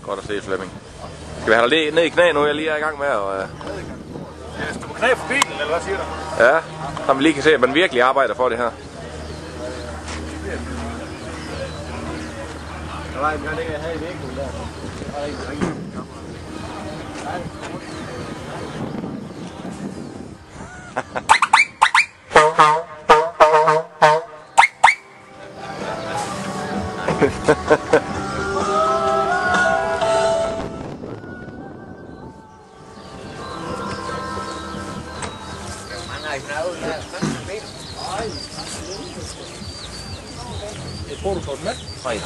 Godt at se, Flemming. Skal vi have dig ned i knæ nu? Jeg lige er i gang med at... Ja, stå på knæ for bilen, eller hvad siger du? Ja, så vi lige kan se, at man virkelig arbejder for det her. Nej, men jeg ligger her i væggen der. Jeg tror, du får den med. Nej,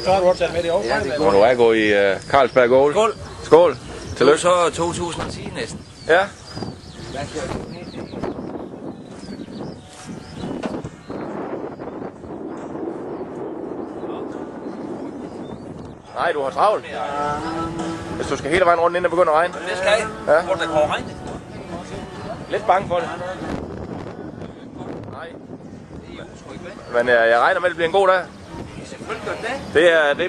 så har du også med det over. Må du er gå i Carlsberg Gold. Skål. Skål. Tillykke. Så 2010 næsten. Ja. Nej, du har travlt. Hvis du skal hele vejen rundt, inden det begynder at regne. Det skal jeg. Ja. Hvor der kommer regn. Lidt bange for det. Nej. Men jeg regner med, at det bliver en god dag. Selvfølgelig gør det. Det er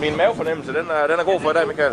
min mavefornemmelse. Den er god for i dag, Michael.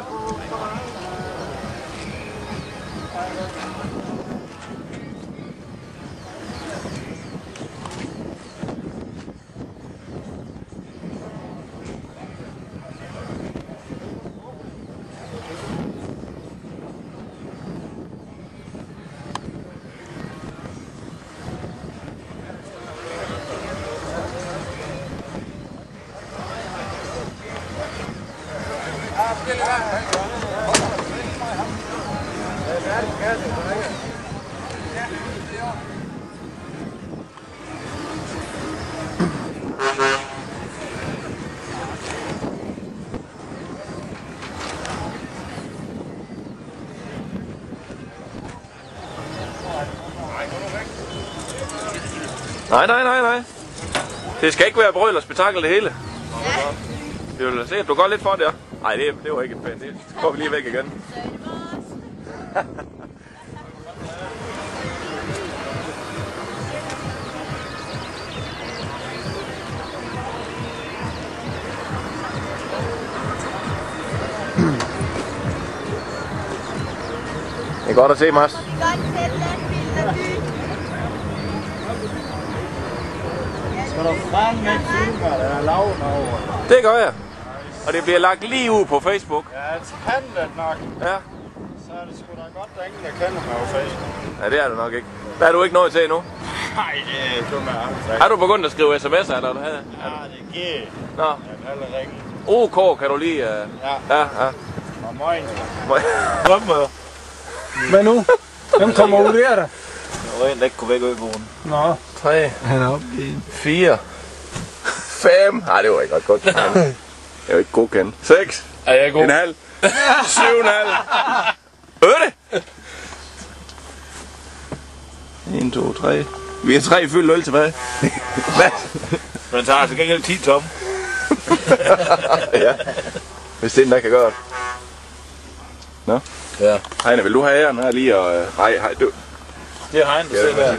Nej. Det skal ikke være brøl og spektakel det hele. Vi vil se, at du går lidt for det. Nej, det var ikke pænt. Det går vi lige væk igen. Det er godt at se, Mads. Skal du frem med filmer, der er lavet over? Det gør jeg. Og det bliver lagt lige ud på Facebook. Ja, det handlet nok. Ja. Så er det sgu da godt, der er ingen, der kender mig på Facebook. Ja, det er det nok ikke. Der er du ikke nået til endnu. Nej, det er dumme af. Har du begyndt at skrive sms'er, eller hvad? Ja, det er G. Nå. Jeg kan aldrig ringe. OK, kan du lige... Ja. Og morgen. Drømmer. Hvad nu? Hvem kommer ud der? Jeg var en, der ikke kunne væk ud i bogen. Nå. 3. Han er oppe i 4. 5. Nej, det var ikke ret godt. Det er jo ikke godkendt. 6. Er jeg god? 1,5. 7,5. 8. 1, 2, 3. Vi har 3 fyldt øl tilbage. Hvad? Men tager altså gengæld 10 tom. Ja. Hvis det er den, der kan gøre det. Nå? Ja. Heine, vil du have æren her lige og... Nej, du... Det er Heine, der ser der.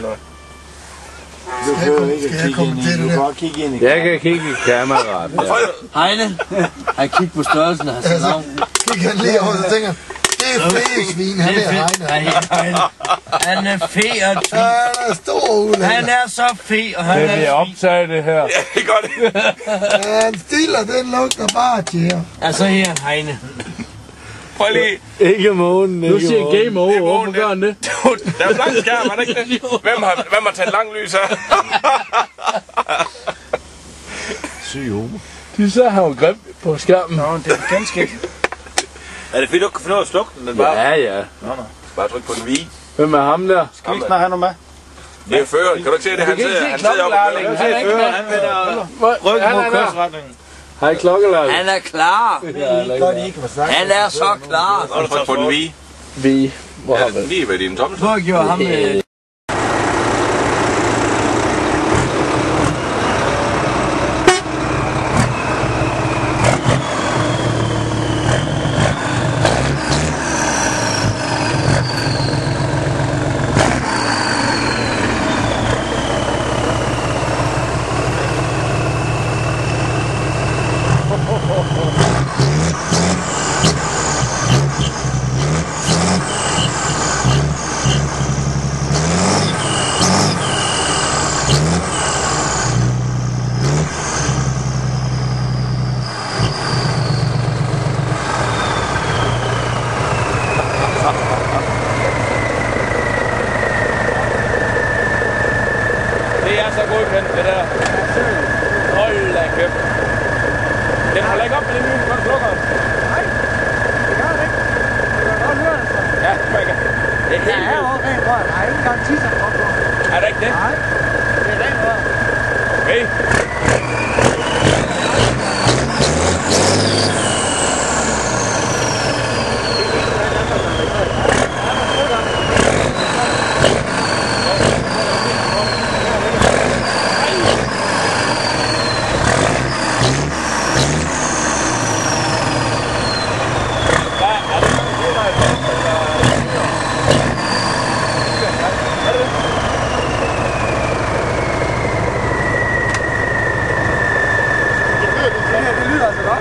Du behøver ikke at kigge ind i. Du kan godt kigge ind i. Jeg kan kigge i kameraet. Ja. Heine, han kigger på størrelsen af hans navn. Kig han lige over og tænker, det er fede svin, han er Heine. Han er fe og Han er stor ud. han er så fe, og han Det bliver er optaget det her. Ja, det er godt. Han stiller, den lugter bare til her. altså her Heine. Prøv lige. Ikke månen. Nu siger game over. Hvorfor gør han det? Der er blank skærm, er det ikke det? Hvem har taget lang lys her? Syg homo. De så har jo grim på skærmen. Nå, det er ganske ikke. Er det fordi, du kan finde ud af at slukke den? Bare? Ja. Bare tryk på den vige. Hvem er ham der? Skal vi ikke snart have noget med? Det er fører. Kan du ikke se det? Han sidder oppe. Han er ikke med. Han vender ryggen mod kørsretningen. Hej klokkelag. Han er klar. Han er så klar. Og du tryk på den vige. Vi. Hvor har Ja, vi? lige ved din tommel. Hvor gjorde ham Det der. Hold da kæft. Den holder ikke op med den nye, når du slukker den. Nej, det gør det ikke. Det kan godt høre det så. Ja, det gør jeg. Det er helt vildt. Der er ingen garanti som godt på. Er der ikke det? Nej, det er rent rør. Okay.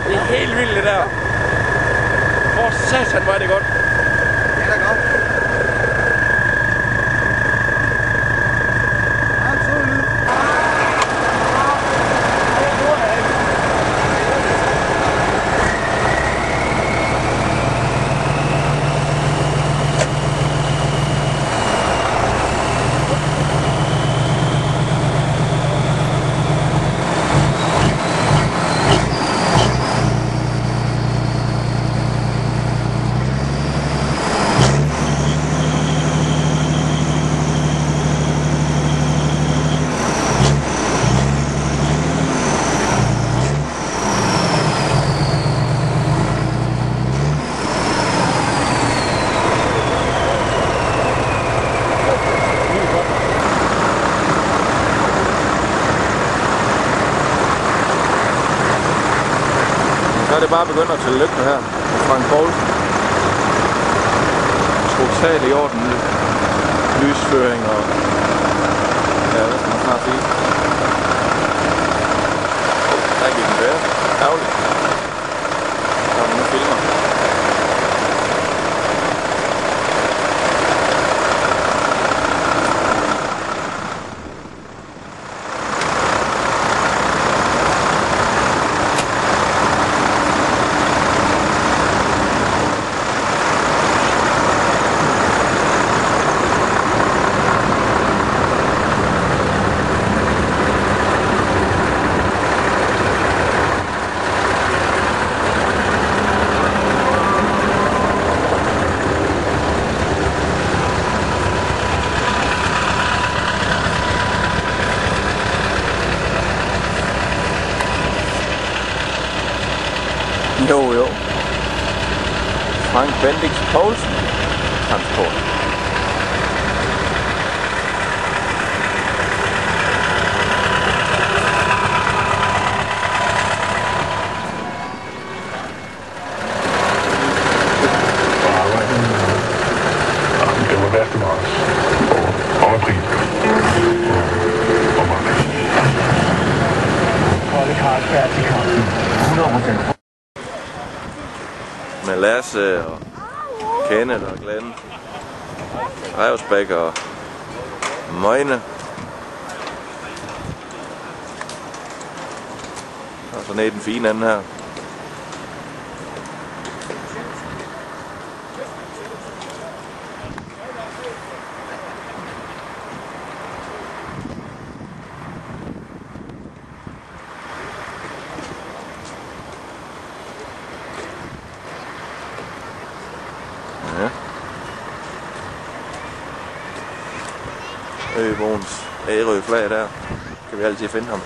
Det er helt vildt det der. Hvor satan, hvor er det godt. Det er da godt. Ja, en sød lyd. Så er det bare begyndt at tælle lygter her. Frank Poulsen. Totalt i orden. Lysføring og... Ja, hvad skal man snart sige? Der gik den bedre. Ærgerligt. Der er nogle filmer. Jo. Frank Bendix Poulsen Transport. Det var værste Mars. Og april. Og maj. Kolde Carlsberg til kampen. 100%. Med Lasse og Kenneth og Glenn, Revsbæk og Møgne. Og så ned den fine anden her. Ja. Øboens ærø flag der. Kan vi altid finde ham.